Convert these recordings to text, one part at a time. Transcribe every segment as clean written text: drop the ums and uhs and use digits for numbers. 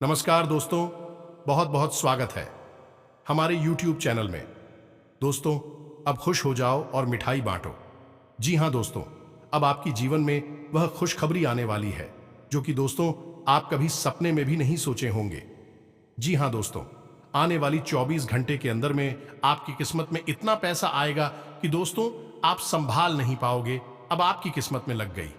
नमस्कार दोस्तों, बहुत बहुत स्वागत है हमारे YouTube चैनल में। दोस्तों, अब खुश हो जाओ और मिठाई बांटो। जी हाँ दोस्तों, अब आपकी जीवन में वह खुशखबरी आने वाली है जो कि दोस्तों आप कभी सपने में भी नहीं सोचे होंगे। जी हाँ दोस्तों, आने वाली 24 घंटे के अंदर में आपकी किस्मत में इतना पैसा आएगा कि दोस्तों आप संभाल नहीं पाओगे। अब आपकी किस्मत में लग गई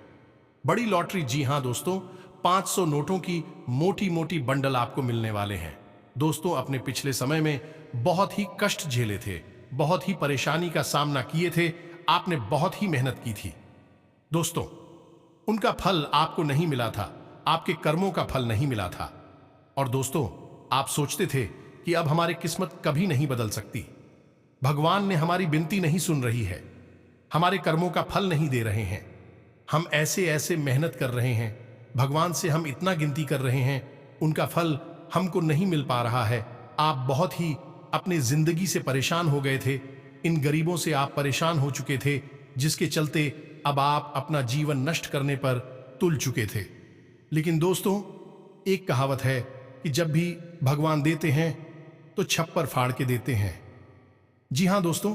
बड़ी लॉटरी। जी हाँ दोस्तों, 500 नोटों की मोटी मोटी बंडल आपको मिलने वाले हैं। दोस्तों, अपने पिछले समय में बहुत ही कष्ट झेले थे, बहुत ही परेशानी का सामना किए थे, आपने बहुत ही मेहनत की थी दोस्तों, उनका फल आपको नहीं मिला था, आपके कर्मों का फल नहीं मिला था। और दोस्तों, आप सोचते थे कि अब हमारी किस्मत कभी नहीं बदल सकती, भगवान ने हमारी विनती नहीं सुन रही है, हमारे कर्मों का फल नहीं दे रहे हैं, हम ऐसे ऐसे मेहनत कर रहे हैं, भगवान से हम इतना गिनती कर रहे हैं, उनका फल हमको नहीं मिल पा रहा है। आप बहुत ही अपनी जिंदगी से परेशान हो गए थे, इन गरीबों से आप परेशान हो चुके थे, जिसके चलते अब आप अपना जीवन नष्ट करने पर तुल चुके थे। लेकिन दोस्तों, एक कहावत है कि जब भी भगवान देते हैं तो छप्पर फाड़ के देते हैं। जी हाँ दोस्तों,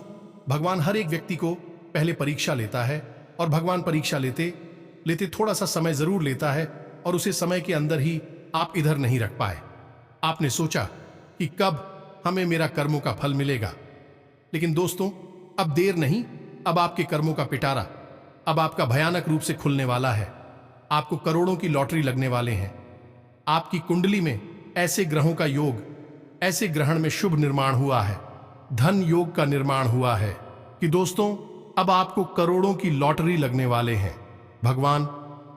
भगवान हर एक व्यक्ति को पहले परीक्षा लेता है और भगवान परीक्षा लेते लेते थोड़ा सा समय जरूर लेता है और उसे समय के अंदर ही आप इधर नहीं रख पाए। आपने सोचा कि कब हमें मेरा कर्मों का फल मिलेगा, लेकिन दोस्तों अब देर नहीं, अब आपके कर्मों का पिटारा अब आपका भयानक रूप से खुलने वाला है। आपको करोड़ों की लॉटरी लगने वाले हैं। आपकी कुंडली में ऐसे ग्रहों का योग, ऐसे ग्रहण में शुभ निर्माण हुआ है, धन योग का निर्माण हुआ है कि दोस्तों अब आपको करोड़ों की लॉटरी लगने वाले हैं। भगवान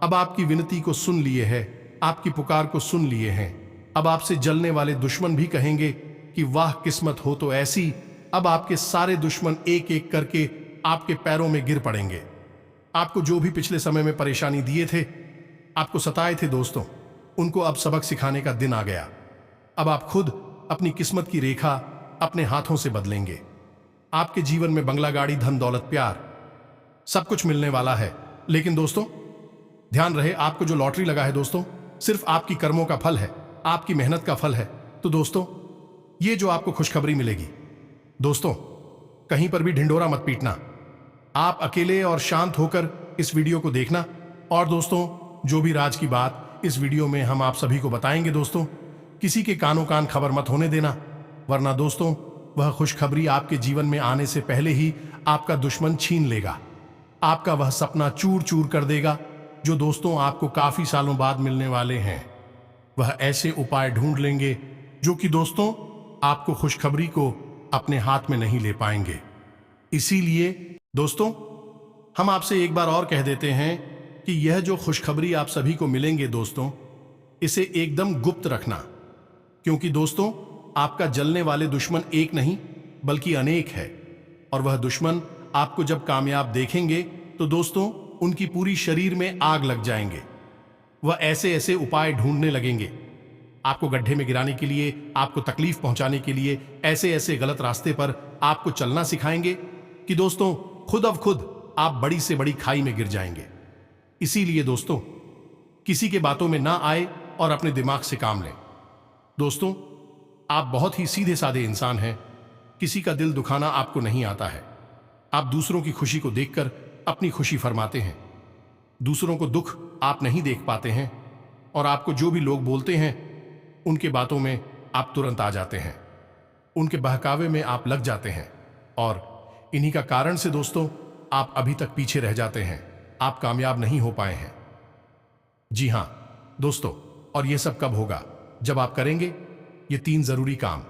अब आपकी विनती को सुन लिए है, आपकी पुकार को सुन लिए हैं। अब आपसे जलने वाले दुश्मन भी कहेंगे कि वाह किस्मत हो तो ऐसी। अब आपके सारे दुश्मन एक एक करके आपके पैरों में गिर पड़ेंगे। आपको जो भी पिछले समय में परेशानी दिए थे, आपको सताए थे दोस्तों, उनको अब सबक सिखाने का दिन आ गया। अब आप खुद अपनी किस्मत की रेखा अपने हाथों से बदलेंगे। आपके जीवन में बंगला, गाड़ी, धन दौलत, प्यार सब कुछ मिलने वाला है। लेकिन दोस्तों ध्यान रहे, आपको जो लॉटरी लगा है दोस्तों सिर्फ आपकी कर्मों का फल है, आपकी मेहनत का फल है। तो दोस्तों ये जो आपको खुशखबरी मिलेगी, दोस्तों कहीं पर भी ढिंढोरा मत पीटना, आप अकेले और शांत होकर इस वीडियो को देखना। और दोस्तों जो भी राज की बात इस वीडियो में हम आप सभी को बताएंगे दोस्तों, किसी के कानों कान खबर मत होने देना, वरना दोस्तों वह खुशखबरी आपके जीवन में आने से पहले ही आपका दुश्मन छीन लेगा, आपका वह सपना चूर चूर कर देगा जो दोस्तों आपको काफी सालों बाद मिलने वाले हैं। वह ऐसे उपाय ढूंढ लेंगे जो कि दोस्तों आपको खुशखबरी को अपने हाथ में नहीं ले पाएंगे। इसीलिए दोस्तों हम आपसे एक बार और कह देते हैं कि यह जो खुशखबरी आप सभी को मिलेंगे दोस्तों, इसे एकदम गुप्त रखना, क्योंकि दोस्तों आपका जलने वाले दुश्मन एक नहीं बल्कि अनेक है। और वह दुश्मन आपको जब कामयाब देखेंगे तो दोस्तों उनकी पूरी शरीर में आग लग जाएंगे। वह ऐसे ऐसे उपाय ढूंढने लगेंगे आपको गड्ढे में गिराने के लिए, आपको तकलीफ पहुंचाने के लिए, ऐसे ऐसे गलत रास्ते पर आपको चलना सिखाएंगे कि दोस्तों खुद अब खुद आप बड़ी से बड़ी खाई में गिर जाएंगे। इसीलिए दोस्तों किसी के बातों में ना आए और अपने दिमाग से काम लें। दोस्तों आप बहुत ही सीधे साधे इंसान हैं, किसी का दिल दुखाना आपको नहीं आता है। आप दूसरों की खुशी को देखकर अपनी खुशी फरमाते हैं, दूसरों को दुख आप नहीं देख पाते हैं, और आपको जो भी लोग बोलते हैं उनके बातों में आप तुरंत आ जाते हैं, उनके बहकावे में आप लग जाते हैं, और इन्हीं का कारण से दोस्तों आप अभी तक पीछे रह जाते हैं, आप कामयाब नहीं हो पाए हैं। जी हां दोस्तों, और यह सब कब होगा? जब आप करेंगे ये 3 जरूरी काम।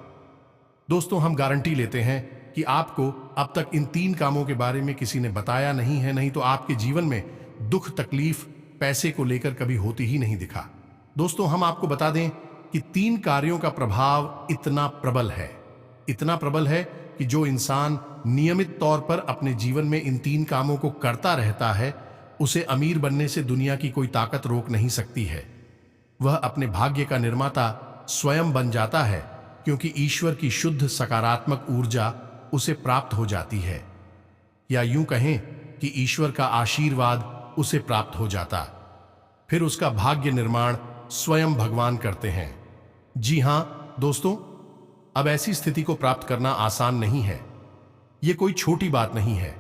दोस्तों हम गारंटी लेते हैं कि आपको अब तक इन 3 कामों के बारे में किसी ने बताया नहीं है, नहीं तो आपके जीवन में दुख, तकलीफ, पैसे को लेकर कभी होती ही नहीं दिखा। दोस्तों हम आपको बता दें कि 3 कार्यों का प्रभाव इतना प्रबल है, इतना प्रबल है कि जो इंसान नियमित तौर पर अपने जीवन में इन 3 कामों को करता रहता है, उसे अमीर बनने से दुनिया की कोई ताकत रोक नहीं सकती है। वह अपने भाग्य का निर्माता स्वयं बन जाता है, क्योंकि ईश्वर की शुद्ध सकारात्मक ऊर्जा उसे प्राप्त हो जाती है, या यूं कहें कि ईश्वर का आशीर्वाद उसे प्राप्त हो जाता। फिर उसका भाग्य निर्माण स्वयं भगवान करते हैं। जी हाँ दोस्तों, अब ऐसी स्थिति को प्राप्त करना आसान नहीं है। ये कोई छोटी बात नहीं है।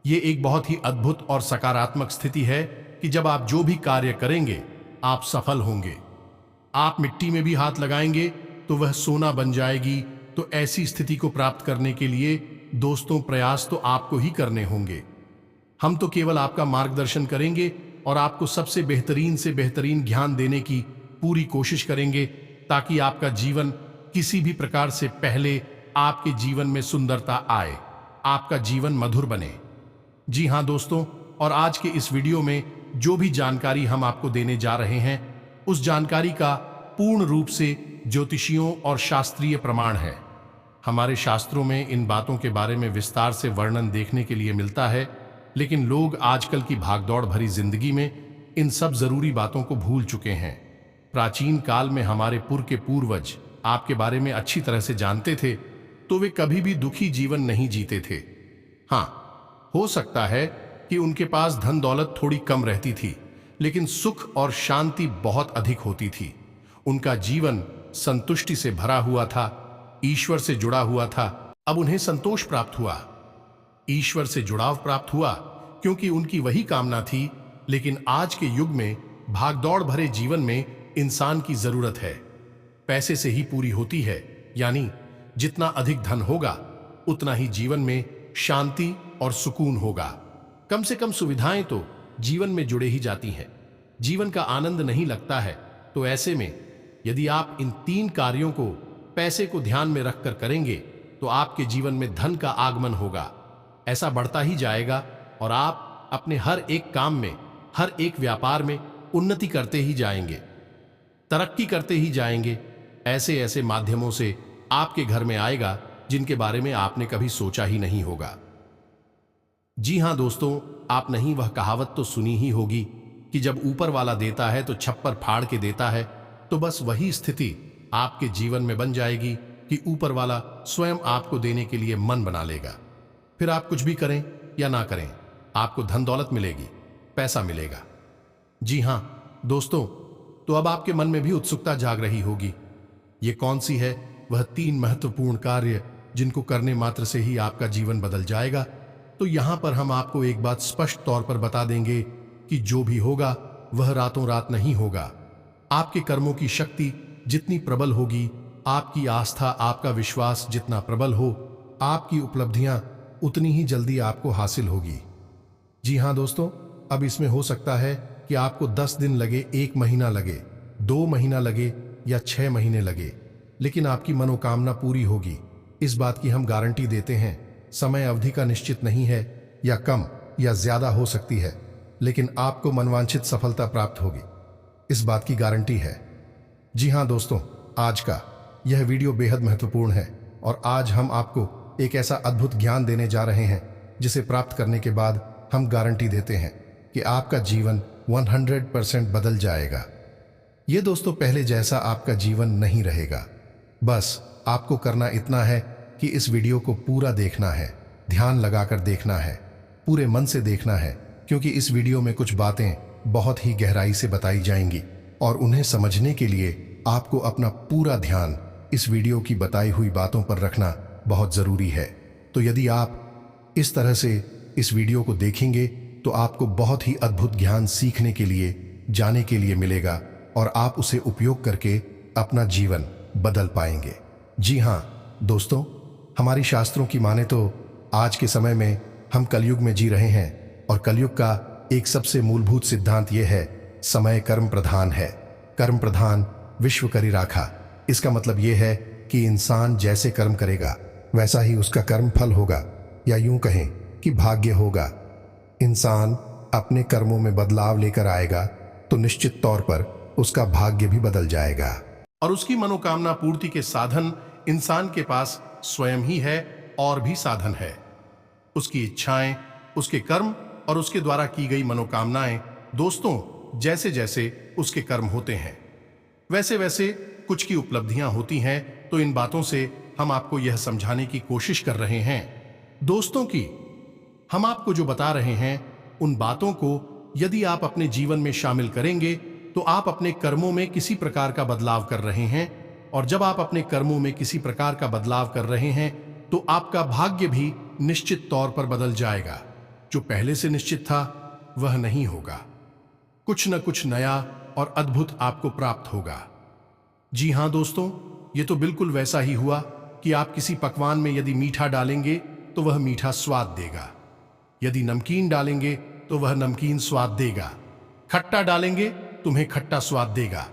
ये एक बहुत ही अद्भुत और सकारात्मक स्थिति है कि जब आप जो भी कार्य करेंगे आप सफल होंगे। आप मिट्टी में भी हाथ लगाएंगे तो वह सोना बन जाएगी। तो ऐसी स्थिति को प्राप्त करने के लिए दोस्तों प्रयास तो आपको ही करने होंगे। हम तो केवल आपका मार्गदर्शन करेंगे और आपको सबसे बेहतरीन से बेहतरीन ज्ञान देने की पूरी कोशिश करेंगे ताकि आपका जीवन किसी भी प्रकार से पहले आपके जीवन में सुंदरता आए, आपका जीवन मधुर बने। जी हाँ दोस्तों, और आज के इस वीडियो में जो भी जानकारी हम आपको देने जा रहे हैं उस जानकारी का पूर्ण रूप से ज्योतिषियों और शास्त्रीय प्रमाण है। हमारे शास्त्रों में इन बातों के बारे में विस्तार से वर्णन देखने के लिए मिलता है, लेकिन लोग आजकल की भागदौड़ भरी जिंदगी में इन सब जरूरी बातों को भूल चुके हैं। प्राचीन काल में हमारे पूर्वज आपके बारे में अच्छी तरह से जानते थे, तो वे कभी भी दुखी जीवन नहीं जीते थे। हाँ, हो सकता है कि उनके पास धन दौलत थोड़ी कम रहती थी, लेकिन सुख और शांति बहुत अधिक होती थी। उनका जीवन संतुष्टि से भरा हुआ था, ईश्वर से जुड़ा हुआ था। अब उन्हें संतोष प्राप्त हुआ, ईश्वर से जुड़ाव प्राप्त हुआ, क्योंकि उनकी वही कामना थी। लेकिन आज के युग में भागदौड़ भरे जीवन में इंसान की जरूरत है पैसे से ही पूरी होती है, यानी जितना अधिक धन होगा उतना ही जीवन में शांति और सुकून होगा। कम से कम सुविधाएं तो जीवन में जुड़े ही जाती हैं, जीवन का आनंद नहीं लगता है। तो ऐसे में यदि आप इन 3 कार्यों को पैसे को ध्यान में रखकर करेंगे तो आपके जीवन में धन का आगमन होगा, ऐसा बढ़ता ही जाएगा और आप अपने हर एक काम में, हर एक व्यापार में उन्नति करते ही जाएंगे, तरक्की करते ही जाएंगे। ऐसे ऐसे माध्यमों से आपके घर में आएगा जिनके बारे में आपने कभी सोचा ही नहीं होगा। जी हां दोस्तों, आप नहीं वह कहावत तो सुनी ही होगी कि जब ऊपर वाला देता है तो छप्पर फाड़ के देता है। तो बस वही स्थिति आपके जीवन में बन जाएगी कि ऊपर वाला स्वयं आपको देने के लिए मन बना लेगा। फिर आप कुछ भी करें या ना करें, आपको धन दौलत मिलेगी, पैसा मिलेगा। जी हां दोस्तों, तो अब आपके मन में भी उत्सुकता जाग रही होगी, ये कौन सी है वह 3 महत्वपूर्ण कार्य जिनको करने मात्र से ही आपका जीवन बदल जाएगा। तो यहां पर हम आपको एक बात स्पष्ट तौर पर बता देंगे कि जो भी होगा वह रातों रात नहीं होगा। आपके कर्मों की शक्ति जितनी प्रबल होगी, आपकी आस्था, आपका विश्वास जितना प्रबल हो, आपकी उपलब्धियां उतनी ही जल्दी आपको हासिल होगी। जी हां दोस्तों, अब इसमें हो सकता है कि आपको 10 दिन लगे, 1 महीना लगे, 2 महीना लगे या 6 महीने लगे, लेकिन आपकी मनोकामना पूरी होगी। इस बात की हम गारंटी देते हैं। समय अवधि का निश्चित नहीं है, या कम या ज्यादा हो सकती है, लेकिन आपको मनवांछित सफलता प्राप्त होगी, इस बात की गारंटी है। जी हां दोस्तों, आज का यह वीडियो बेहद महत्वपूर्ण है और आज हम आपको एक ऐसा अद्भुत ज्ञान देने जा रहे हैं जिसे प्राप्त करने के बाद हम गारंटी देते हैं कि आपका जीवन 100% बदल जाएगा। ये दोस्तों पहले जैसा आपका जीवन नहीं रहेगा। बस आपको करना इतना है कि इस वीडियो को पूरा देखना है, ध्यान लगाकर देखना है, पूरे मन से देखना है, क्योंकि इस वीडियो में कुछ बातें बहुत ही गहराई से बताई जाएंगी और उन्हें समझने के लिए आपको अपना पूरा ध्यान इस वीडियो की बताई हुई बातों पर रखना बहुत जरूरी है। तो यदि आप इस तरह से इस वीडियो को देखेंगे तो आपको बहुत ही अद्भुत ज्ञान सीखने के लिए, जाने के लिए मिलेगा और आप उसे उपयोग करके अपना जीवन बदल पाएंगे। जी हां दोस्तों, हमारी शास्त्रों की माने तो आज के समय में हम कलयुग में जी रहे हैं और कलयुग का एक सबसे मूलभूत सिद्धांत यह है, समय कर्म प्रधान है। कर्म प्रधान विश्व करी राखा। इसका मतलब यह है कि इंसान जैसे कर्म करेगा वैसा ही उसका कर्म फल होगा, या यूं कहें कि भाग्य होगा। इंसान अपने कर्मों में बदलाव लेकर आएगा तो निश्चित तौर पर उसका भाग्य भी बदल जाएगा और उसकी मनोकामना पूर्ति के साधन इंसान के पास स्वयं ही है और भी साधन है। उसकी इच्छाएं, उसके कर्म और उसके द्वारा की गई मनोकामनाएं दोस्तों जैसे जैसे उसके कर्म होते हैं वैसे वैसे कुछ की उपलब्धियां होती हैं। तो इन बातों से हम आपको यह समझाने की कोशिश कर रहे हैं दोस्तों कि हम आपको जो बता रहे हैं उन बातों को यदि आप अपने जीवन में शामिल करेंगे तो आप अपने कर्मों में किसी प्रकार का बदलाव कर रहे हैं और जब आप अपने कर्मों में किसी प्रकार का बदलाव कर रहे हैं तो आपका भाग्य भी निश्चित तौर पर बदल जाएगा। जो पहले से निश्चित था वह नहीं होगा। कुछ न कुछ नया और अद्भुत आपको प्राप्त होगा। जी हां दोस्तों, ये तो बिल्कुल वैसा ही हुआ कि आप किसी पकवान में यदि मीठा डालेंगे तो वह मीठा स्वाद देगा, यदि नमकीन डालेंगे तो वह नमकीन स्वाद देगा, खट्टा डालेंगे तुम्हें खट्टा स्वाद देगा।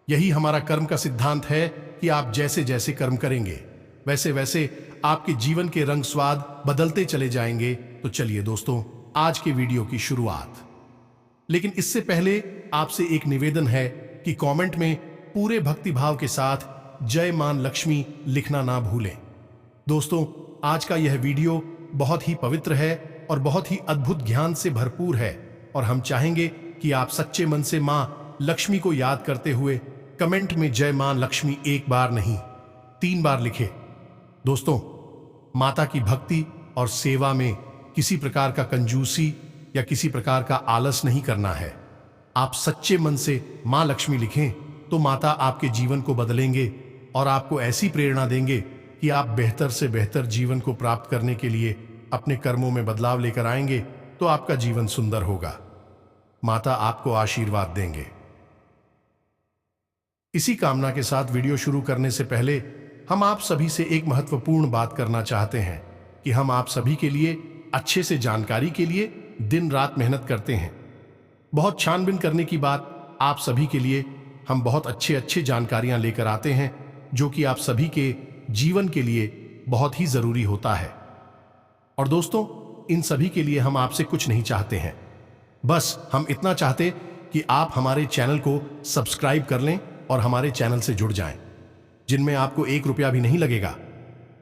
यही हमारा कर्म का सिद्धांत है कि आप जैसे जैसे कर्म करेंगे वैसे वैसे आपके जीवन के रंग स्वाद बदलते चले जाएंगे। तो चलिए दोस्तों, आज के वीडियो की शुरुआत। लेकिन इससे पहले आपसे एक निवेदन है कि कमेंट में पूरे भक्तिभाव के साथ जय मां लक्ष्मी लिखना ना भूलें। दोस्तों, आज का यह वीडियो बहुत ही पवित्र है और बहुत ही अद्भुत ज्ञान से भरपूर है और हम चाहेंगे कि आप सच्चे मन से मां लक्ष्मी को याद करते हुए कमेंट में जय मां लक्ष्मी एक बार नहीं 3 बार लिखें। दोस्तों, माता की भक्ति और सेवा में किसी प्रकार का कंजूसी या किसी प्रकार का आलस नहीं करना है। आप सच्चे मन से मां लक्ष्मी लिखें तो माता आपके जीवन को बदलेंगे और आपको ऐसी प्रेरणा देंगे कि आप बेहतर से बेहतर जीवन को प्राप्त करने के लिए अपने कर्मों में बदलाव लेकर आएंगे तो आपका जीवन सुंदर होगा। माता आपको आशीर्वाद देंगे। इसी कामना के साथ वीडियो शुरू करने से पहले हम आप सभी से एक महत्वपूर्ण बात करना चाहते हैं कि हम आप सभी के लिए अच्छे से जानकारी के लिए दिन रात मेहनत करते हैं। बहुत छानबीन करने की बात, आप सभी के लिए हम बहुत अच्छे जानकारियां लेकर आते हैं जो कि आप सभी के जीवन के लिए बहुत ही जरूरी होता है। और दोस्तों, इन सभी के लिए हम आपसे कुछ नहीं चाहते हैं, बस हम इतना चाहते कि आप हमारे चैनल को सब्सक्राइब कर लें और हमारे चैनल से जुड़ जाएं, जिनमें आपको 1 रुपया भी नहीं लगेगा।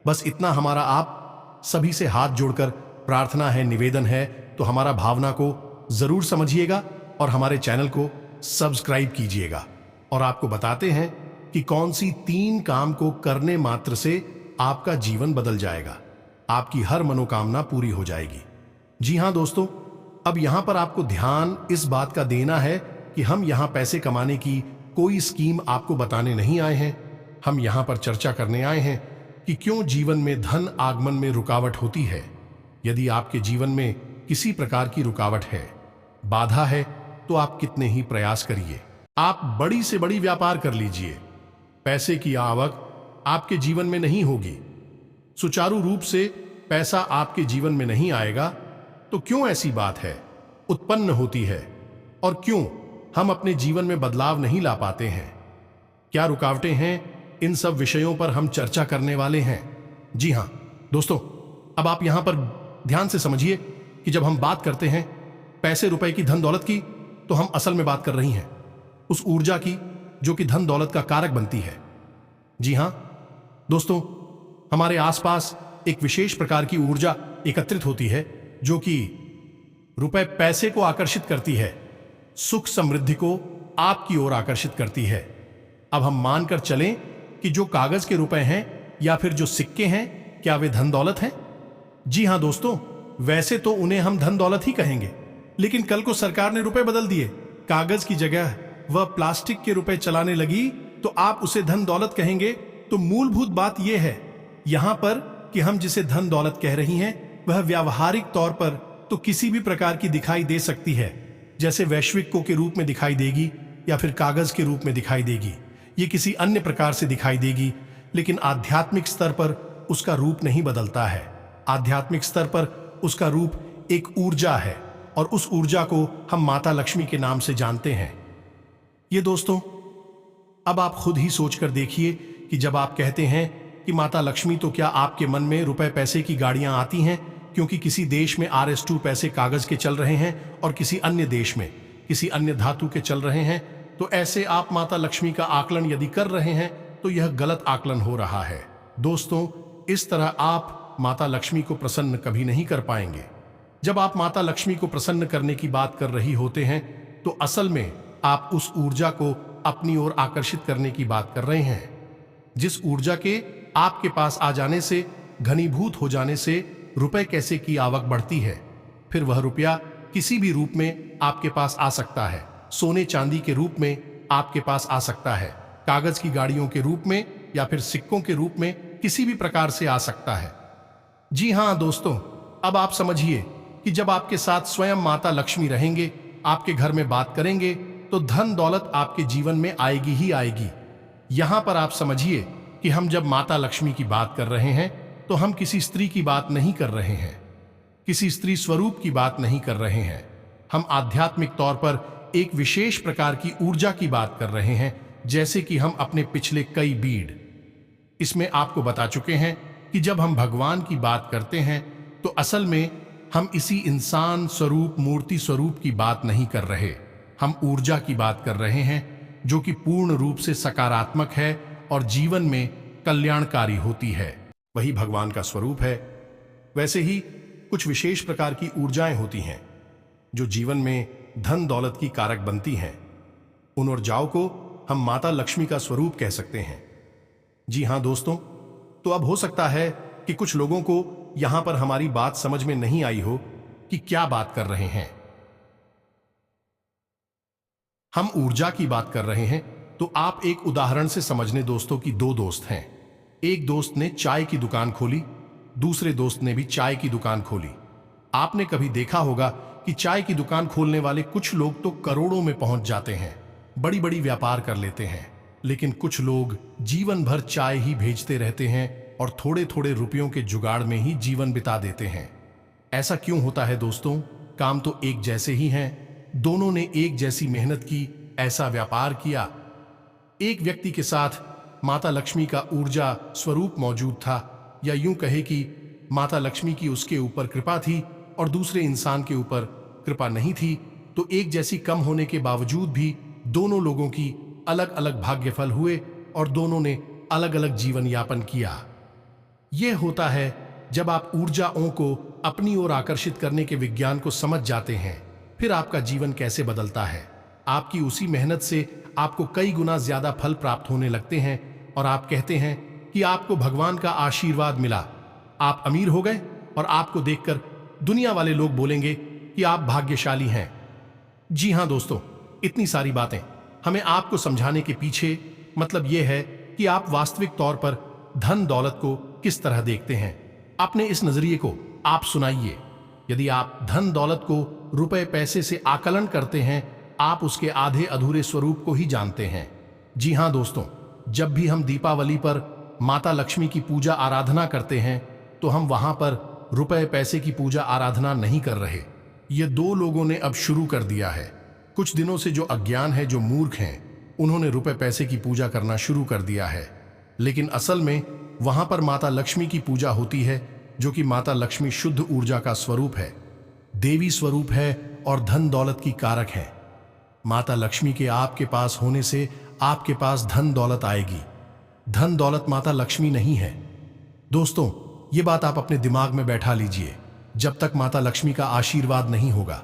बस इतना हमारा आप सभी से हाथ जोड़कर प्रार्थना है, निवेदन है। तो हमारा भावना को जरूर समझिएगा और हमारे चैनल को सब्सक्राइब कीजिएगा। और आपको बताते हैं कि कौन सी 3 काम को करने मात्र से आपका जीवन बदल जाएगा, आपकी हर मनोकामना पूरी हो जाएगी। जी हां दोस्तों, अब यहां पर आपको ध्यान इस बात का देना है कि हम यहां पैसे कमाने की कोई स्कीम आपको बताने नहीं आए हैं। हम यहां पर चर्चा करने आए हैं कि क्यों जीवन में धन आगमन में रुकावट होती है। यदि आपके जीवन में किसी प्रकार की रुकावट है, बाधा है, तो आप कितने ही प्रयास करिए, आप बड़ी से बड़ी व्यापार कर लीजिए, पैसे की आवक आपके जीवन में नहीं होगी, सुचारू रूप से पैसा आपके जीवन में नहीं आएगा। तो क्यों ऐसी बात है उत्पन्न होती है और क्यों हम अपने जीवन में बदलाव नहीं ला पाते हैं? क्या रुकावटें हैं? इन सब विषयों पर हम चर्चा करने वाले हैं। जी हां दोस्तों, अब आप यहां पर ध्यान से समझिए कि जब हम बात करते हैं पैसे रुपए की, धन दौलत की, तो हम असल में बात कर रही हैं उस ऊर्जा की जो कि धन दौलत का कारक बनती है। जी हां दोस्तों, हमारे आसपास एक विशेष प्रकार की ऊर्जा एकत्रित होती है जो कि रुपए पैसे को आकर्षित करती है, सुख समृद्धि को आपकी ओर आकर्षित करती है। अब हम मानकर चलें कि जो कागज के रुपए हैं या फिर जो सिक्के हैं, क्या वे धन दौलत हैं? जी हां दोस्तों, वैसे तो उन्हें हम धन दौलत ही कहेंगे, लेकिन कल को सरकार ने रुपए बदल दिए, कागज की जगह वह प्लास्टिक के रुपए चलाने लगी, तो आप उसे धन दौलत कहेंगे। तो मूलभूत बात यह है यहां पर कि हम जिसे धन दौलत कह रही हैं वह व्यावहारिक तौर पर तो किसी भी प्रकार की दिखाई दे सकती है, जैसे वैश्विक के रूप में दिखाई देगी या फिर कागज के रूप में दिखाई देगी, ये किसी अन्य प्रकार से दिखाई देगी, लेकिन आध्यात्मिक स्तर पर उसका रूप नहीं बदलता है। आध्यात्मिक स्तर पर उसका रूप एक ऊर्जा है और उस ऊर्जा को हम माता लक्ष्मी के नाम से जानते हैं। ये दोस्तों, अब आप खुद ही सोचकर देखिए कि जब आप कहते हैं कि माता लक्ष्मी, तो क्या आपके मन में रुपए पैसे की गाड़ियां आती हैं क्योंकि किसी देश में RS2 पैसे कागज के चल रहे हैं और किसी अन्य देश में किसी अन्य धातु के चल रहे हैं? तो ऐसे आप माता लक्ष्मी का आकलन यदि कर रहे हैं तो यह गलत आकलन हो रहा है। दोस्तों, इस तरह आप माता लक्ष्मी को प्रसन्न कभी नहीं कर पाएंगे। जब आप माता लक्ष्मी को प्रसन्न करने की बात कर रही होते हैं तो असल में आप उस ऊर्जा को अपनी ओर आकर्षित करने की बात कर रहे हैं, जिस ऊर्जा के आपके पास आ जाने से, घनीभूत हो जाने से रुपए कैसे की आवक बढ़ती है। फिर वह रुपया किसी भी रूप में आपके पास आ सकता है, सोने चांदी के रूप में आपके पास आ सकता है, कागज की गाड़ियों के रूप में या फिर सिक्कों के रूप में किसी भी प्रकार से आ सकता है। जी हां दोस्तों, अब आप समझिए कि जब आपके साथ स्वयं माता लक्ष्मी रहेंगे, आपके घर में बात करेंगे, तो धन दौलत आपके जीवन में आएगी ही आएगी। यहां पर आप समझिए कि हम जब माता लक्ष्मी की बात कर रहे हैं तो हम किसी स्त्री की बात नहीं कर रहे हैं, किसी स्त्री स्वरूप की बात नहीं कर रहे हैं। हम आध्यात्मिक तौर पर एक विशेष प्रकार की ऊर्जा की बात कर रहे हैं, जैसे कि हम अपने पिछले कई बीड़ इसमें आपको बता चुके हैं कि जब हम भगवान की बात करते हैं तो असल में हम इसी इंसान स्वरूप मूर्ति स्वरूप की बात नहीं कर रहे, हम ऊर्जा की बात कर रहे हैं जो कि पूर्ण रूप से सकारात्मक है और जीवन में कल्याणकारी होती है। वही भगवान का स्वरूप है। वैसे ही कुछ विशेष प्रकार की ऊर्जाएं होती हैं जो जीवन में धन दौलत की कारक बनती हैं। उन ऊर्जाओं को हम माता लक्ष्मी का स्वरूप कह सकते हैं। जी हां दोस्तों, तो अब हो सकता है कि कुछ लोगों को यहां पर हमारी बात समझ में नहीं आई हो कि क्या बात कर रहे हैं। हम ऊर्जा की बात कर रहे हैं, तो आप एक उदाहरण से समझने दोस्तों कि दो दोस्त हैं। एक दोस्त ने चाय की दुकान खोली, दूसरे दोस्त ने भी चाय की दुकान खोली। आपने कभी देखा होगा कि चाय की दुकान खोलने वाले कुछ लोग तो करोड़ों में पहुंच जाते हैं, बड़ी बड़ी व्यापार कर लेते हैं, लेकिन कुछ लोग जीवन भर चाय ही भेजते रहते हैं और थोड़े थोड़े रुपयों के जुगाड़ में ही जीवन बिता देते हैं। ऐसा क्यों होता है दोस्तों? काम तो एक जैसे ही हैं, दोनों ने एक जैसी मेहनत की, ऐसा व्यापार किया। एक व्यक्ति के साथ माता लक्ष्मी का ऊर्जा स्वरूप मौजूद था, या यूं कहे कि माता लक्ष्मी की उसके ऊपर कृपा थी और दूसरे इंसान के ऊपर कृपा नहीं थी। तो एक जैसी कम होने के बावजूद भी दोनों लोगों की अलग अलग भाग्यफल हुए और दोनों ने अलग अलग जीवन यापन किया। यह होता है जब आप ऊर्जाओं को अपनी ओर आकर्षित करने के विज्ञान को समझ जाते हैं। फिर आपका जीवन कैसे बदलता है। आपकी उसी मेहनत से आपको कई गुना ज्यादा फल प्राप्त होने लगते हैं और आप कहते हैं कि आपको भगवान का आशीर्वाद मिला, आप अमीर हो गए और आपको देखकर दुनिया वाले लोग बोलेंगे कि आप भाग्यशाली हैं। जी हां दोस्तों, इतनी सारी बातें हमें आपको समझाने के पीछे मतलब यह है कि आप वास्तविक तौर पर धन दौलत को किस तरह देखते हैं। अपने इस नजरिए को आप सुनाइए। यदि आप धन दौलत को रुपए पैसे से आकलन करते हैं, आप उसके आधे अधूरे स्वरूप को ही जानते हैं। जी हां दोस्तों, जब भी हम दीपावली पर माता लक्ष्मी की पूजा आराधना करते हैं तो हम वहां पर रुपए पैसे की पूजा आराधना नहीं कर रहे। ये दो लोगों ने अब शुरू कर दिया है। कुछ दिनों से जो अज्ञान है, जो मूर्ख हैं, उन्होंने रुपए पैसे की पूजा करना शुरू कर दिया है। लेकिन असल में वहां पर माता लक्ष्मी की पूजा होती है, जो कि माता लक्ष्मी शुद्ध ऊर्जा का स्वरूप है, देवी स्वरूप है और धन दौलत की कारक है। माता लक्ष्मी के आपके पास होने से आपके पास धन दौलत आएगी। धन दौलत माता लक्ष्मी नहीं है। दोस्तों, ये बात आप अपने दिमाग में बैठा लीजिए। जब तक माता लक्ष्मी का आशीर्वाद नहीं होगा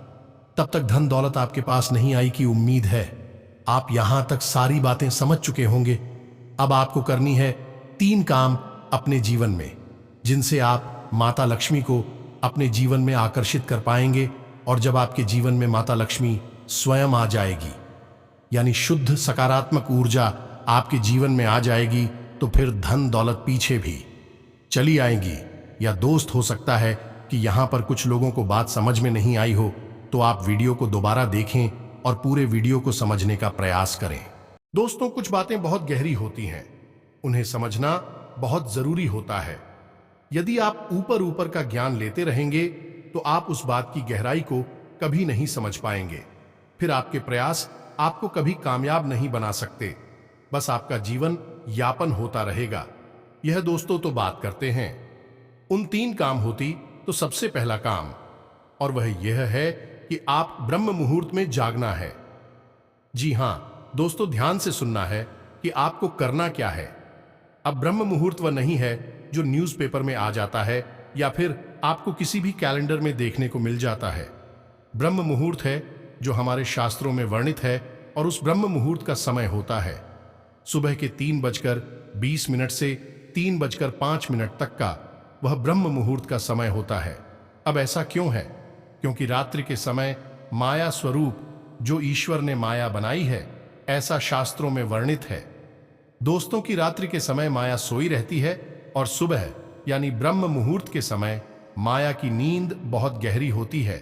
तब तक धन दौलत आपके पास नहीं आई की उम्मीद है। आप यहां तक सारी बातें समझ चुके होंगे। अब आपको करनी है 3 काम अपने जीवन में, जिनसे आप माता लक्ष्मी को अपने जीवन में आकर्षित कर पाएंगे। और जब आपके जीवन में माता लक्ष्मी स्वयं आ जाएगी, यानी शुद्ध सकारात्मक ऊर्जा आपके जीवन में आ जाएगी, तो फिर धन दौलत पीछे भी चली आएंगी। या दोस्त, हो सकता है कि यहां पर कुछ लोगों को बात समझ में नहीं आई हो, तो आप वीडियो को दोबारा देखें और पूरे वीडियो को समझने का प्रयास करें। दोस्तों, कुछ बातें बहुत गहरी होती हैं, उन्हें समझना बहुत जरूरी होता है। यदि आप ऊपर ऊपर का ज्ञान लेते रहेंगे तो आप उस बात की गहराई को कभी नहीं समझ पाएंगे। फिर आपके प्रयास आपको कभी कामयाब नहीं बना सकते, बस आपका जीवन यापन होता रहेगा। यह दोस्तों तो बात करते हैं उन 3 काम होती, तो सबसे पहला काम, और वह यह है कि आप ब्रह्म मुहूर्त में जागना है। जी हां दोस्तों, ध्यान से सुनना है कि आपको करना क्या है। अब ब्रह्म मुहूर्त वह नहीं है जो न्यूज़पेपर में आ जाता है या फिर आपको किसी भी कैलेंडर में देखने को मिल जाता है। ब्रह्म मुहूर्त है जो हमारे शास्त्रों में वर्णित है, और उस ब्रह्म मुहूर्त का समय होता है सुबह के 3:20 से 3:05 तक का। वह ब्रह्म मुहूर्त का समय होता है। अब ऐसा क्यों है? क्योंकि रात्रि के समय माया स्वरूप जो ईश्वर ने माया बनाई है, ऐसा शास्त्रों में वर्णित है। दोस्तों की रात्रि के समय माया सोई रहती है और सुबह यानी ब्रह्म मुहूर्त के समय माया की नींद बहुत गहरी होती है।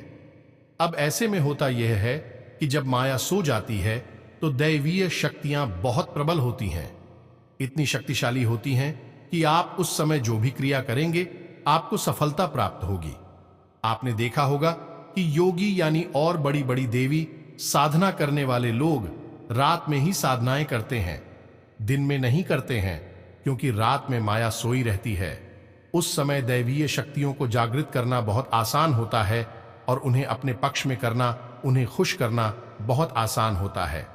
अब ऐसे में होता यह है कि जब माया सो जाती है तो दैवीय शक्तियां बहुत प्रबल होती हैं, इतनी शक्तिशाली होती हैं कि आप उस समय जो भी क्रिया करेंगे आपको सफलता प्राप्त होगी। आपने देखा होगा कि योगी यानी और बड़ी बड़ी देवी साधना करने वाले लोग रात में ही साधनाएं करते हैं, दिन में नहीं करते हैं, क्योंकि रात में माया सोई रहती है। उस समय दैवीय शक्तियों को जागृत करना बहुत आसान होता है और उन्हें अपने पक्ष में करना, उन्हें खुश करना बहुत आसान होता है।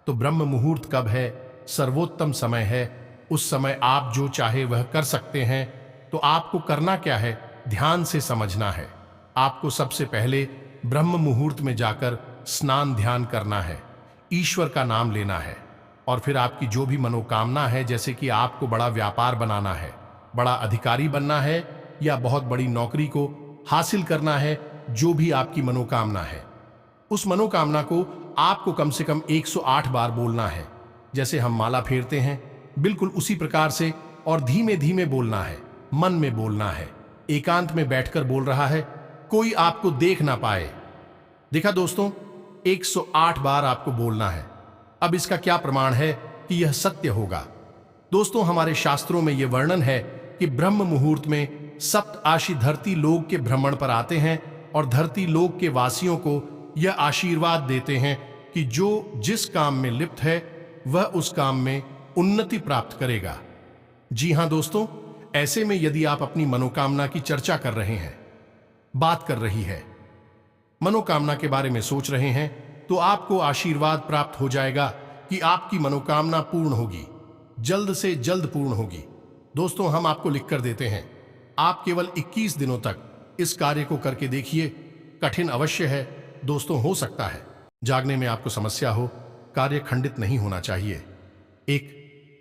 तो ब्रह्म मुहूर्त कब है? सर्वोत्तम समय है। उस समय आप जो चाहे वह कर सकते हैं। तो आपको करना क्या है? ध्यान से समझना है। आपको सबसे पहले ब्रह्म मुहूर्त में जाकर स्नान ध्यान करना है, ईश्वर का नाम लेना है और फिर आपकी जो भी मनोकामना है, जैसे कि आपको बड़ा व्यापार बनाना है, बड़ा अधिकारी बनना है या बहुत बड़ी नौकरी को हासिल करना है, जो भी आपकी मनोकामना है, उस मनोकामना को आपको कम से कम 108 बार बोलना है। जैसे हम माला फेरते हैं, बिल्कुल उसी प्रकार से और धीमे धीमे बोलना है, मन में बोलना है, एकांत में बैठकर बोल रहा है, कोई आपको देख ना पाए। देखा दोस्तों, 108 बार आपको बोलना है। अब इसका क्या प्रमाण है कि यह सत्य होगा? दोस्तों, हमारे शास्त्रों में यह वर्णन है कि ब्रह्म मुहूर्त में सप्त आशी धरती लोक के भ्रमण पर आते हैं और धरती लोक के वासियों को यह आशीर्वाद देते हैं कि जो जिस काम में लिप्त है वह उस काम में उन्नति प्राप्त करेगा। जी हां दोस्तों, ऐसे में यदि आप अपनी मनोकामना की चर्चा कर रहे हैं, बात कर रही है, मनोकामना के बारे में सोच रहे हैं, तो आपको आशीर्वाद प्राप्त हो जाएगा कि आपकी मनोकामना पूर्ण होगी, जल्द से जल्द पूर्ण होगी। दोस्तों, हम आपको लिख कर देते हैं, आप केवल 21 दिनों तक इस कार्य को करके देखिए। कठिन अवश्य है दोस्तों, हो सकता है जागने में आपको समस्या हो, कार्य खंडित नहीं होना चाहिए।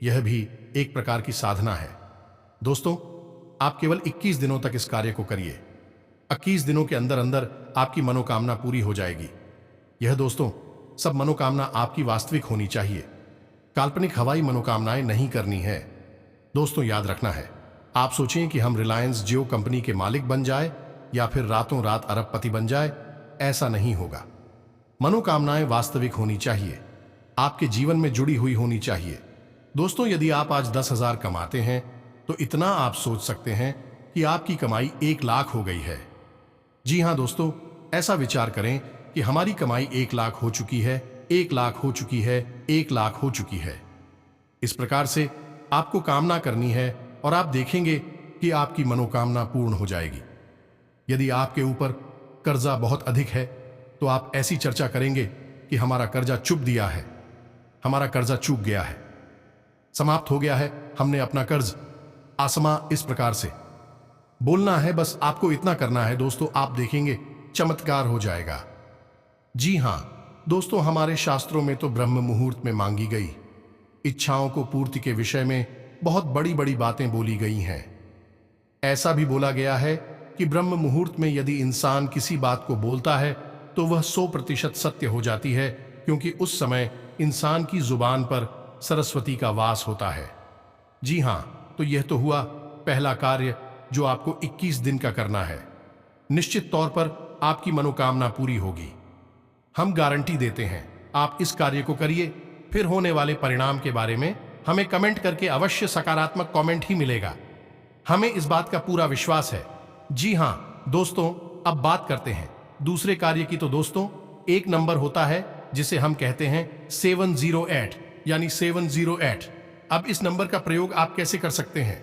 यह भी एक प्रकार की साधना है। दोस्तों, आप केवल 21 दिनों तक इस कार्य को करिए। 21 दिनों के अंदर अंदर आपकी मनोकामना पूरी हो जाएगी। यह दोस्तों, सब मनोकामना आपकी वास्तविक होनी चाहिए, काल्पनिक हवाई मनोकामनाएं नहीं करनी है। दोस्तों, याद रखना है, आप सोचें कि हम रिलायंस जियो कंपनी के मालिक बन जाए या फिर रातों रात अरबपति बन जाए, ऐसा नहीं होगा। मनोकामनाएं वास्तविक होनी चाहिए, आपके जीवन में जुड़ी हुई होनी चाहिए। दोस्तों, यदि आप आज 10,000 कमाते हैं तो इतना आप सोच सकते हैं कि आपकी कमाई 1 लाख हो गई है। जी हां दोस्तों, ऐसा विचार करें कि हमारी कमाई 1 लाख हो चुकी है, 1 लाख हो चुकी है, 1 लाख हो चुकी है। इस प्रकार से आपको कामना करनी है और आप देखेंगे कि आपकी मनोकामना पूर्ण हो जाएगी। यदि आपके ऊपर कर्जा बहुत अधिक है तो आप ऐसी चर्चा करेंगे कि हमारा कर्जा चुक दिया है, हमारा कर्जा चूक गया है, समाप्त हो गया है, हमने अपना कर्ज आसमा। इस प्रकार से बोलना है, बस आपको इतना करना है दोस्तों, आप देखेंगे चमत्कार हो जाएगा। जी हां दोस्तों, हमारे शास्त्रों में तो ब्रह्म मुहूर्त में मांगी गई इच्छाओं को पूर्ति के विषय में बहुत बड़ी बड़ी बातें बोली गई हैं। ऐसा भी बोला गया है कि ब्रह्म मुहूर्त में यदि इंसान किसी बात को बोलता है तो वह 100% सत्य हो जाती है, क्योंकि उस समय इंसान की जुबान पर सरस्वती का वास होता है। जी हां, तो यह तो हुआ पहला कार्य जो आपको 21 दिन का करना है। निश्चित तौर पर आपकी मनोकामना पूरी होगी, हम गारंटी देते हैं। आप इस कार्य को करिए, फिर होने वाले परिणाम के बारे में हमें कमेंट करके अवश्य सकारात्मक कमेंट ही मिलेगा, हमें इस बात का पूरा विश्वास है। जी हां दोस्तों, अब बात करते हैं दूसरे कार्य की। तो दोस्तों, एक नंबर होता है जिसे हम कहते हैं 708 यानी 708। अब इस नंबर का प्रयोग आप कैसे कर सकते हैं?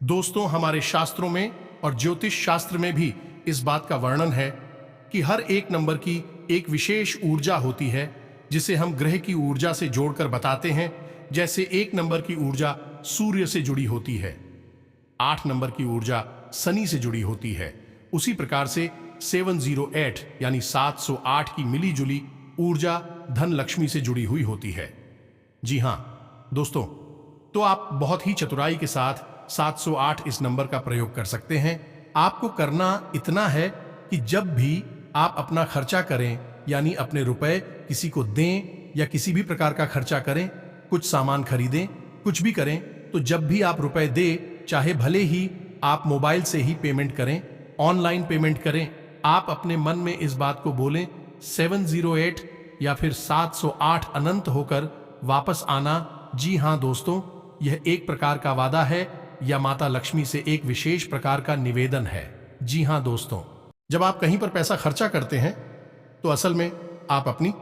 दोस्तों, हमारे शास्त्रों में और ज्योतिष शास्त्र में भी इस बात का वर्णन है कि हर एक नंबर की एक विशेष ऊर्जा होती है, जिसे हम ग्रह की ऊर्जा से जोड़कर बताते हैं। जैसे 1 नंबर की ऊर्जा सूर्य से जुड़ी होती है, 8 नंबर की ऊर्जा शनि से जुड़ी होती है, उसी प्रकार से 708 यानी 708 की मिली जुली ऊर्जा धन लक्ष्मी से जुड़ी हुई होती है। जी हां दोस्तों, तो आप बहुत ही चतुराई के साथ 708 इस नंबर का प्रयोग कर सकते हैं। आपको करना इतना है कि जब भी आप अपना खर्चा करें, यानी अपने रुपए किसी को दें या किसी भी प्रकार का खर्चा करें, कुछ सामान खरीदें, कुछ भी करें तो जब भी आप रुपए दे, चाहे भले ही आप मोबाइल से ही पेमेंट करें, ऑनलाइन पेमेंट करें, आप अपने मन में इस बात को बोलें 708 या फिर 708 अनंत होकर वापस आना। जी हां दोस्तों, यह एक प्रकार का वादा है या माता लक्ष्मी से एक विशेष प्रकार का निवेदन है। जी हां दोस्तों, जब आप कहीं पर पैसा खर्चा करते हैं तो असल में आप अपनी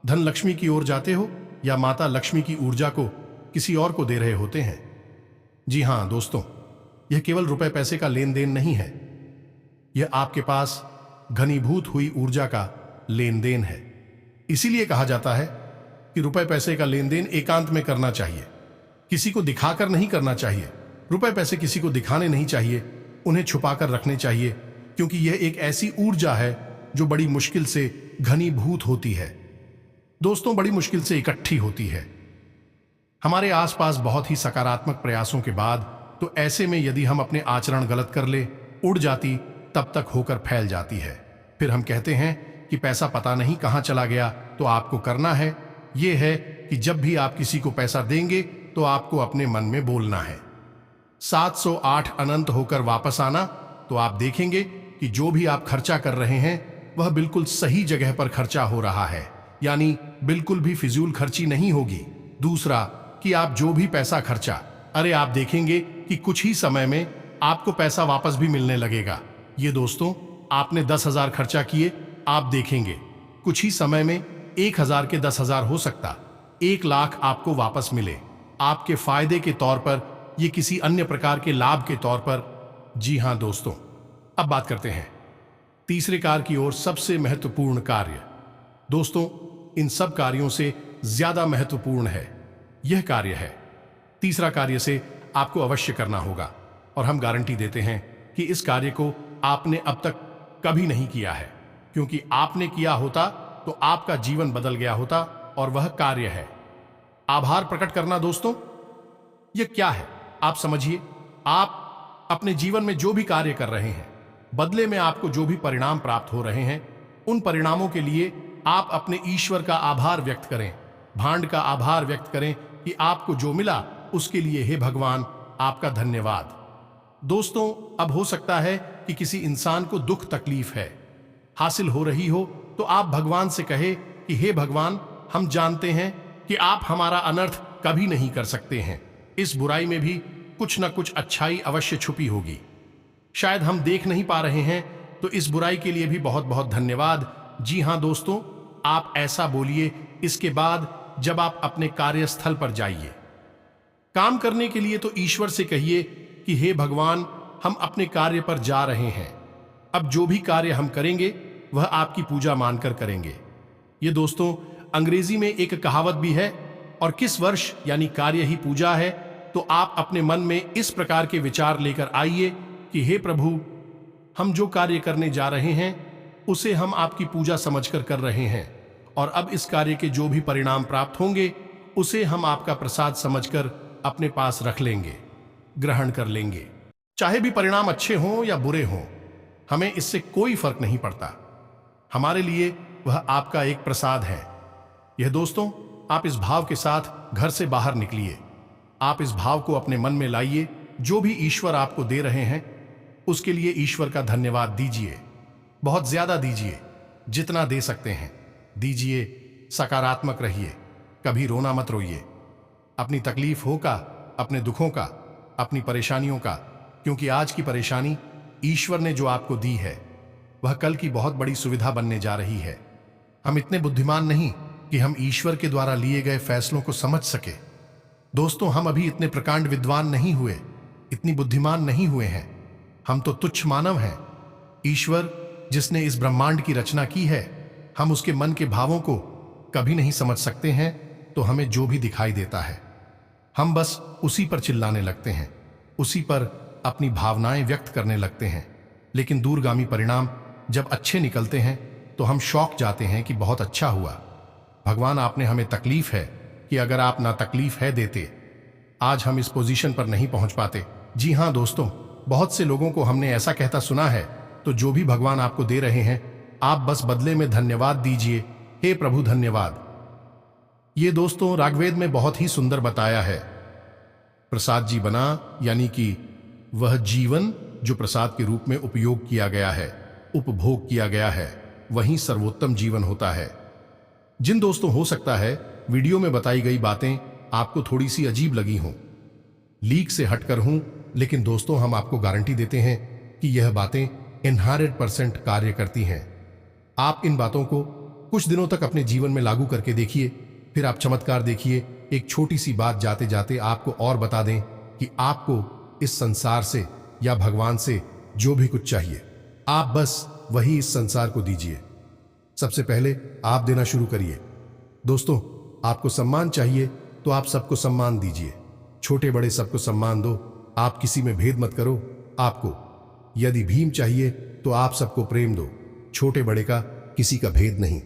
धन लक्ष्मी की ओर जाते हो या माता लक्ष्मी की ऊर्जा को किसी और को दे रहे होते हैं। जी हां दोस्तों, यह केवल रुपए पैसे का लेन देन नहीं है, यह आपके पास घनीभूत हुई ऊर्जा का लेन देन है। इसीलिए कहा जाता है कि रुपए पैसे का लेन देन एकांत में करना चाहिए, किसी को दिखाकर नहीं करना चाहिए। रुपए पैसे किसी को दिखाने नहीं चाहिए, उन्हें छुपाकर रखने चाहिए, क्योंकि यह एक ऐसी ऊर्जा है जो बड़ी मुश्किल से घनीभूत होती है दोस्तों, बड़ी मुश्किल से इकट्ठी होती है हमारे आसपास बहुत ही सकारात्मक प्रयासों के बाद। तो ऐसे में यदि हम अपने आचरण गलत कर ले, उड़ जाती, तब तक होकर फैल जाती है। फिर हम कहते हैं कि पैसा पता नहीं कहां चला गया। तो आपको करना है यह है कि जब भी आप किसी को पैसा देंगे तो आपको अपने मन में बोलना है 708 अनंत होकर वापस आना। तो आप देखेंगे कि जो भी आप खर्चा कर रहे हैं वह बिल्कुल सही जगह पर खर्चा हो रहा है, यानी बिल्कुल भी फिजूल खर्ची नहीं होगी। दूसरा कि आप जो भी पैसा खर्चा, अरे आप देखेंगे कि कुछ ही समय में आपको पैसा वापस भी मिलने लगेगा। ये दोस्तों, आपने 10,000 खर्चा किए, आप देखेंगे कुछ ही समय में 1,000 के 10,000 हो सकता, 1,00,000 आपको वापस मिले, आपके फायदे के तौर पर, ये किसी अन्य प्रकार के लाभ के तौर पर। जी हां दोस्तों, अब बात करते हैं तीसरे कार्य की ओर। सबसे महत्वपूर्ण कार्य दोस्तों, इन सब कार्यों से ज्यादा महत्वपूर्ण है यह कार्य है। तीसरा कार्य से आपको अवश्य करना होगा और हम गारंटी देते हैं कि इस कार्य को आपने अब तक कभी नहीं किया है, क्योंकि आपने किया होता तो आपका जीवन बदल गया होता। और वह कार्य है आभार प्रकट करना। दोस्तों, यह क्या है आप समझिए। आप अपने जीवन में जो भी कार्य कर रहे हैं, बदले में आपको जो भी परिणाम प्राप्त हो रहे हैं, उन परिणामों के लिए आप अपने ईश्वर का आभार व्यक्त करें, भांड का आभार व्यक्त करें कि आपको जो मिला उसके लिए हे भगवान आपका धन्यवाद। दोस्तों, अब हो सकता है कि किसी इंसान को दुख तकलीफ है हासिल हो रही हो, तो आप भगवान से कहे कि हे भगवान, हम जानते हैं कि आप हमारा अनर्थ कभी नहीं कर सकते हैं। इस बुराई में भी कुछ न कुछ अच्छाई अवश्य छुपी होगी, शायद हम देख नहीं पा रहे हैं, तो इस बुराई के लिए भी बहुत बहुत धन्यवाद। जी हां दोस्तों, आप ऐसा बोलिए। इसके बाद जब आप अपने कार्यस्थल पर जाइए काम करने के लिए, तो ईश्वर से कहिए कि हे भगवान, हम अपने कार्य पर जा रहे हैं। अब जो भी कार्य हम करेंगे वह आपकी पूजा मानकर करेंगे। ये दोस्तों, अंग्रेजी में एक कहावत भी है, और किस वर्ष यानी कार्य ही पूजा है। तो आप अपने मन में इस प्रकार के विचार लेकर आइए कि हे प्रभु, हम जो कार्य करने जा रहे हैं उसे हम आपकी पूजा समझकर कर रहे हैं, और अब इस कार्य के जो भी परिणाम प्राप्त होंगे उसे हम आपका प्रसाद समझकर अपने पास रख लेंगे, ग्रहण कर लेंगे। चाहे भी परिणाम अच्छे हों या बुरे हों, हमें इससे कोई फर्क नहीं पड़ता। हमारे लिए वह आपका एक प्रसाद है। यह दोस्तों, आप इस भाव के साथ घर से बाहर निकलिए। आप इस भाव को अपने मन में लाइए। जो भी ईश्वर आपको दे रहे हैं उसके लिए ईश्वर का धन्यवाद दीजिए, बहुत ज्यादा दीजिए, जितना दे सकते हैं दीजिए। सकारात्मक रहिए, कभी रोना मत रोइए अपनी तकलीफों का, अपने दुखों का, अपनी परेशानियों का, क्योंकि आज की परेशानी ईश्वर ने जो आपको दी है वह कल की बहुत बड़ी सुविधा बनने जा रही है। हम इतने बुद्धिमान नहीं कि हम ईश्वर के द्वारा लिए गए फैसलों को समझ सके। दोस्तों, हम अभी इतने प्रकांड विद्वान नहीं हुए, इतनी बुद्धिमान नहीं हुए हैं। हम तो तुच्छ मानव हैं। ईश्वर जिसने इस ब्रह्मांड की रचना की है, हम उसके मन के भावों को कभी नहीं समझ सकते हैं। तो हमें जो भी दिखाई देता है हम बस उसी पर चिल्लाने लगते हैं, उसी पर अपनी भावनाएं व्यक्त करने लगते हैं। लेकिन दूरगामी परिणाम जब अच्छे निकलते हैं तो हम शौक जाते हैं कि बहुत अच्छा हुआ। भगवान, आपने हमें तकलीफ है कि अगर आप ना तकलीफ है देते, आज हम इस पोजीशन पर नहीं पहुंच पाते। जी हां दोस्तों, बहुत से लोगों को हमने ऐसा कहता सुना है। तो जो भी भगवान आपको दे रहे हैं, आप बस बदले में धन्यवाद दीजिए। हे प्रभु धन्यवाद। ये दोस्तों, ऋग्वेद में बहुत ही सुंदर बताया है प्रसाद जी बना, यानी कि वह जीवन जो प्रसाद के रूप में उपयोग किया गया है, उपभोग किया गया है, वही सर्वोत्तम जीवन होता है। जिन दोस्तों हो सकता है वीडियो में बताई गई बातें आपको थोड़ी सी अजीब लगी हों, लीक से हटकर हूं, लेकिन दोस्तों हम आपको गारंटी देते हैं कि यह बातें 100% कार्य करती हैं। आप इन बातों को कुछ दिनों तक अपने जीवन में लागू करके देखिए, फिर आप चमत्कार देखिए। एक छोटी सी बात जाते जाते आपको और बता दें कि आपको इस संसार से या भगवान से जो भी कुछ चाहिए, आप बस वही इस संसार को दीजिए। सबसे पहले आप देना शुरू करिए। दोस्तों, आपको सम्मान चाहिए तो आप सबको सम्मान दीजिए, छोटे बड़े सबको सम्मान दो, आप किसी में भेद मत करो। आपको यदि भीम चाहिए तो आप सबको प्रेम दो, छोटे बड़े का किसी का भेद नहीं,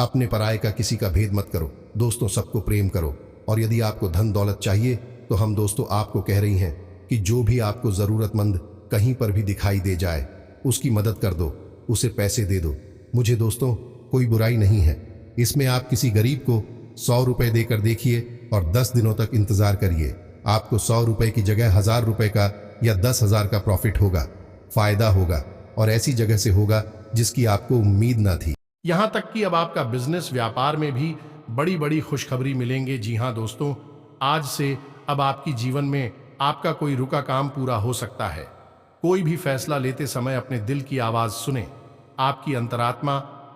अपने पराये का किसी का भेद मत करो। दोस्तों, सबको प्रेम करो। और यदि आपको धन दौलत चाहिए तो हम दोस्तों आपको कह रही हैं कि जो भी आपको जरूरतमंद कहीं पर भी दिखाई दे जाए उसकी मदद कर दो, उसे पैसे दे दो। मुझे दोस्तों कोई बुराई नहीं है इसमें। आप किसी गरीब को 100 रुपए देकर देखिए और 10 दिनों तक इंतजार करिए, आपको 100 रुपए की जगह 1000 रुपए का या 10,000 का प्रॉफिट होगा, फायदा होगा, और ऐसी जगह से होगा जिसकी आपको उम्मीद ना थी। यहां तक कि अब आपका बिजनेस व्यापार में भी बड़ी बड़ी खुशखबरी मिलेंगे। जी हां दोस्तों, आज से अब आपकी जीवन में आपका कोई रुका काम पूरा हो सकता है। कोई भी फैसला लेते समय अपने दिल की आवाज सुने, आपकी अंतरात्मा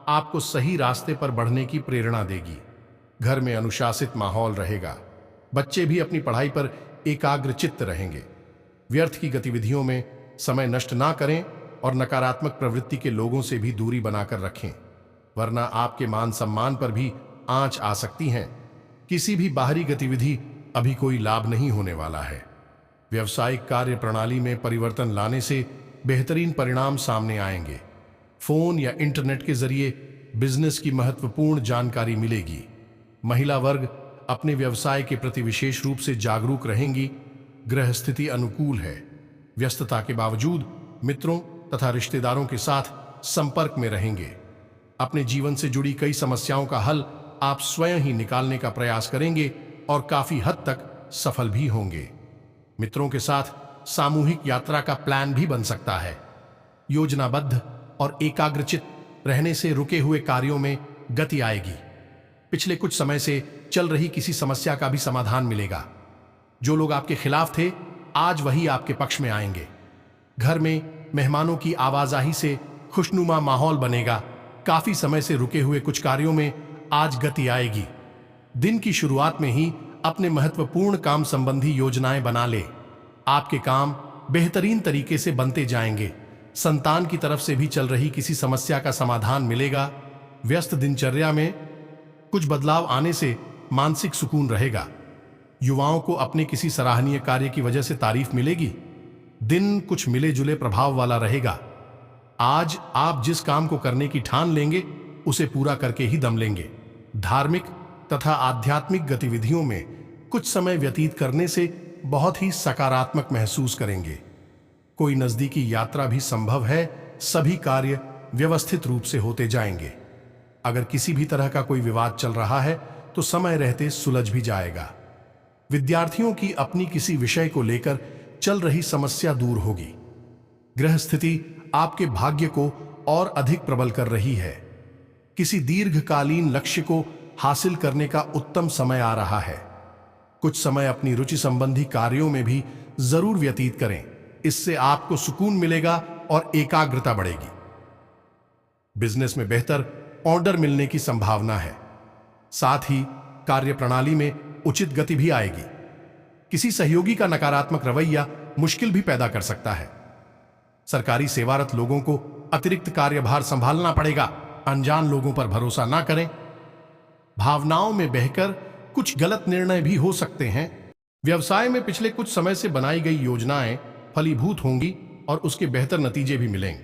आपको सही रास्ते पर बढ़ने की प्रेरणा देगी। घर में अनुशासित माहौल रहेगा, बच्चे भी अपनी पढ़ाई पर एकाग्रचित्त रहेंगे। व्यर्थ की गतिविधियों में समय नष्ट ना करें और नकारात्मक प्रवृत्ति के लोगों से भी दूरी बनाकर रखें, वरना आपके मान सम्मान पर भी आंच आ सकती है। किसी भी बाहरी गतिविधि अभी कोई लाभ नहीं होने वाला है। व्यवसायिक कार्य प्रणाली में परिवर्तन लाने से बेहतरीन परिणाम सामने आएंगे। फोन या इंटरनेट के जरिए बिजनेस की महत्वपूर्ण जानकारी मिलेगी। महिला वर्ग अपने व्यवसाय के प्रति विशेष रूप से जागरूक रहेंगी। ग्रह स्थिति अनुकूल है। व्यस्तता के बावजूद मित्रों तथा रिश्तेदारों के साथ संपर्क में रहेंगे। अपने जीवन से जुड़ी कई समस्याओं का हल आप स्वयं ही निकालने का प्रयास करेंगे और काफी हद तक सफल भी होंगे। मित्रों के साथ सामूहिक यात्रा का प्लान भी बन सकता है। योजनाबद्ध और एकाग्रचित रहने से रुके हुए कार्यों में गति आएगी। पिछले कुछ समय से चल रही किसी समस्या का भी समाधान मिलेगा। जो लोग आपके खिलाफ थे आज वही आपके पक्ष में आएंगे। घर में मेहमानों की आवाजाही से खुशनुमा माहौल बनेगा। काफी समय से रुके हुए कुछ कार्यों में आज गति आएगी। दिन की शुरुआत में ही अपने महत्वपूर्ण काम संबंधी योजनाएं बना ले। आपके काम बेहतरीन तरीके से बनते जाएंगे। संतान की तरफ से भी चल रही किसी समस्या का समाधान मिलेगा। व्यस्त दिनचर्या में कुछ बदलाव आने से मानसिक सुकून रहेगा। युवाओं को अपने किसी सराहनीय कार्य की वजह से तारीफ मिलेगी। दिन कुछ मिले जुले प्रभाव वाला रहेगा। आज आप जिस काम को करने की ठान लेंगे उसे पूरा करके ही दम लेंगे। धार्मिक तथा आध्यात्मिक गतिविधियों में कुछ समय व्यतीत करने से बहुत ही सकारात्मक महसूस करेंगे। कोई नजदीकी यात्रा भी संभव है। सभी कार्य व्यवस्थित रूप से होते जाएंगे। अगर किसी भी तरह का कोई विवाद चल रहा है तो समय रहते सुलझ भी जाएगा। विद्यार्थियों की अपनी किसी विषय को लेकर चल रही समस्या दूर होगी। ग्रह स्थिति आपके भाग्य को और अधिक प्रबल कर रही है। किसी दीर्घकालीन लक्ष्य को हासिल करने का उत्तम समय आ रहा है। कुछ समय अपनी रुचि संबंधी कार्यों में भी जरूर व्यतीत करें। इससे आपको सुकून मिलेगा और एकाग्रता बढ़ेगी। बिजनेस में बेहतर ऑर्डर मिलने की संभावना है। साथ ही कार्य प्रणाली में उचित गति भी आएगी। किसी सहयोगी का नकारात्मक रवैया मुश्किल भी पैदा कर सकता है। सरकारी सेवारत लोगों को अतिरिक्त कार्यभार संभालना पड़ेगा। अनजान लोगों पर भरोसा ना करें। भावनाओं में बहकर कुछ गलत निर्णय भी हो सकते हैं। व्यवसाय में पिछले कुछ समय से बनाई गई योजनाएं फलीभूत होंगी और उसके बेहतर नतीजे भी मिलेंगे।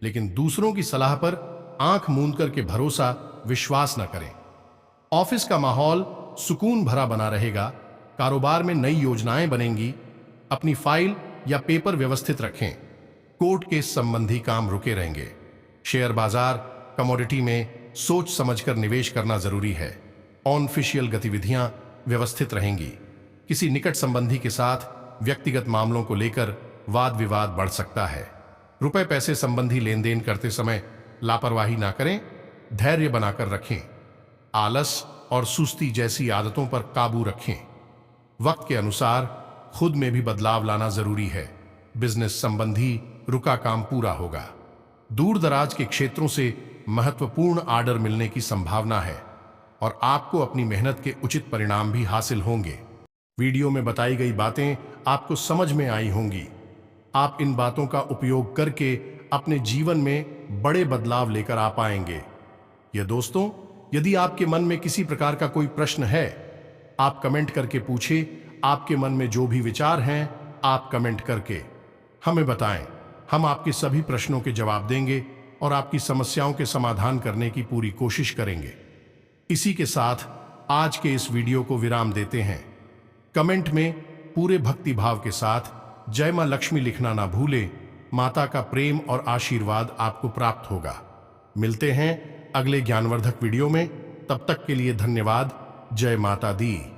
लेकिन दूसरों की सलाह पर आंख मूंद करके भरोसा विश्वास न करें। ऑफिस का माहौल सुकून भरा बना रहेगा। कारोबार में नई योजनाएं बनेंगी। अपनी फाइल या पेपर व्यवस्थित रखें। कोर्ट केस संबंधी काम रुके रहेंगे। शेयर बाजार, कमोडिटी में सोच समझकर निवेश करना जरूरी है। ऑनफिशियल गतिविधियां व्यवस्थित रहेंगी। किसी निकट संबंधी के साथ व्यक्तिगत मामलों को लेकर वाद विवाद बढ़ सकता है। रुपए पैसे संबंधी लेन देन करते समय लापरवाही ना करें, धैर्य बनाकर रखें। आलस और सुस्ती जैसी आदतों पर काबू रखें। वक्त के अनुसार खुद में भी बदलाव लाना जरूरी है। बिजनेस संबंधी रुका काम पूरा होगा। दूर दराज के क्षेत्रों से महत्वपूर्ण आर्डर मिलने की संभावना है और आपको अपनी मेहनत के उचित परिणाम भी हासिल होंगे। वीडियो में बताई गई बातें आपको समझ में आई होंगी। आप इन बातों का उपयोग करके अपने जीवन में बड़े बदलाव लेकर आ पाएंगे। ये दोस्तों, यदि आपके मन में किसी प्रकार का कोई प्रश्न है, आप कमेंट करके पूछें। आपके मन में जो भी विचार हैं, आप कमेंट करके हमें बताएं। हम आपके सभी प्रश्नों के जवाब देंगे और आपकी समस्याओं के समाधान करने की पूरी कोशिश करेंगे। इसी के साथ आज के इस वीडियो को विराम देते हैं। कमेंट में पूरे भक्ति भाव के साथ जय मां लक्ष्मी लिखना ना भूलें। माता का प्रेम और आशीर्वाद आपको प्राप्त होगा। मिलते हैं अगले ज्ञानवर्धक वीडियो में। तब तक के लिए धन्यवाद। जय माता दी।